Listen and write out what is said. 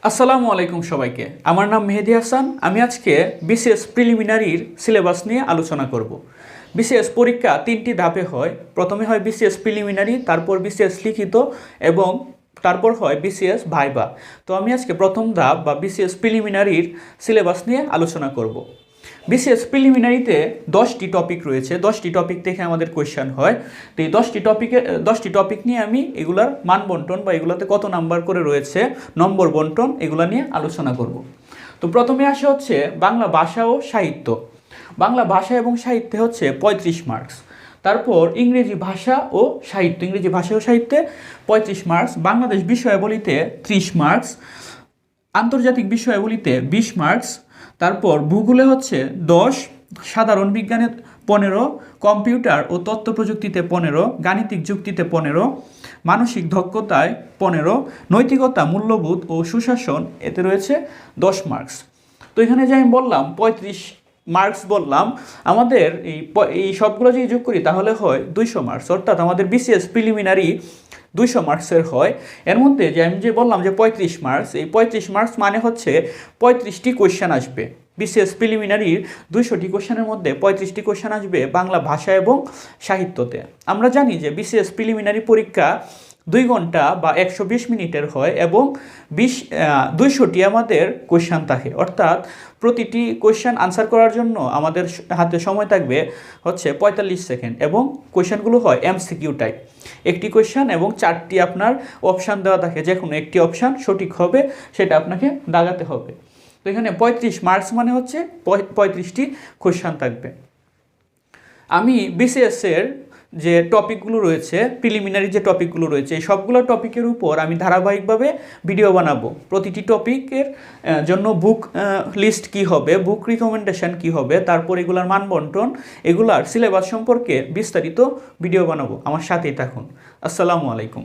আসসালামু আলাইকুম সবাইকে। আমার নাম মেহেদি হাসান। আমি আজকে বিসিএস প্রিলিমিনারির সিলেবাস নিয়ে আলোচনা করব। বিসিএস পরীক্ষা তিনটি ধাপে হয়। প্রথমে হয় বিসিএস প্রিলিমিনারি, তারপর বিসিএস লিখিত এবং তারপর হয় বিসিএস ভাইবা। তো আমি আজকে প্রথম ধাপ বা বিসিএস প্রিলিমিনারির সিলেবাস নিয়ে আলোচনা করব। বিসিএস প্রিলিমিনারিতে 10টি টপিক রয়েছে। 10টি টপিক থেকে আমাদের কোয়েশ্চেন হয়। তো এই 10টি টপিক নিয়ে আমি এগুলার মান বন্টন বা এগুলাতে কত নাম্বার করে রয়েছে, নম্বর বন্টন, এগুলা নিয়ে আলোচনা করব। তো প্রথমে আসে হচ্ছে বাংলা ভাষা ও সাহিত্য। বাংলা ভাষা এবং সাহিত্যে হচ্ছে 35 মার্কস। তারপর ইংরেজি ভাষা ও সাহিত্যে 35 মার্কস। বাংলাদেশ বিষয়াবলিতে 30 মার্কস। আন্তর্জাতিক বিষয়াবলিতে 20 মার্কস। তারপর ভূগোলে হচ্ছে 10, সাধারণ বিজ্ঞানে 15, কম্পিউটার ও তথ্য প্রযুক্তিতে 15, গাণিতিক যুক্তিতে 15, মানসিক দক্ষতায় 15, নৈতিকতা, মূল্যবোধ ও সুশাসন এতে রয়েছে 10 মার্কস। তো এখানে যে আমি বললাম 35 মার্কস বললাম, আমাদের এই সবগুলো যদি যোগ করি তাহলে হয় 200 মার্কস। অর্থাৎ আমাদের বিসিএস প্রিলিমিনারি 200 মার্কসের হয়। এর মধ্যে যে আমি বললাম যে 35 মার্কস, এই 35 মার্কস মানে হচ্ছে 35টি কোয়েশ্চেন আসবে। বিসিএস প্রিলিমিনারির 200টি কোয়েশ্চেনের মধ্যে 35টি কোয়েশ্চেন আসবে বাংলা ভাষা এবং সাহিত্যতে। আমরা জানি যে বিসিএস প্রিলিমিনারি পরীক্ষা 2 ঘন্টা বা 120 মিনিটের হয় এবং 200টি আমাদের কোয়েশ্চেন থাকে। অর্থাৎ প্রতিটি কোয়েশ্চেন আনসার করার জন্য আমাদের হাতে সময় থাকবে হচ্ছে 45 সেকেন্ড এবং কোয়েশ্চেনগুলো হয় এমসিকিউ টাইপ। একটি কোয়েশ্চেন এবং 4টি আপনার অপশান দেওয়া থাকে, যে কোনো একটি অপশান সঠিক হবে সেটা আপনাকে দাগাতে হবে। তো এখানে 35 মার্কস মানে হচ্ছে 35টি কোয়েশ্চেন থাকবে। আমি বিসিএসের যে টপিকগুলো রয়েছে, প্রিলিমিনারি যে টপিকগুলো রয়েছে, এই সবগুলো টপিকের উপর আমি ধারাবাহিকভাবে ভিডিও বানাবো। প্রতিটি টপিকের জন্য বুক লিস্ট কি হবে, বুক রিকমেন্ডেশন কি হবে, তারপর এগুলার মানবন্টন, এগুলার সিলেবাস সম্পর্কে বিস্তারিত ভিডিও বানাবো। আমার সাথেই থাকুন। আসসালামু আলাইকুম।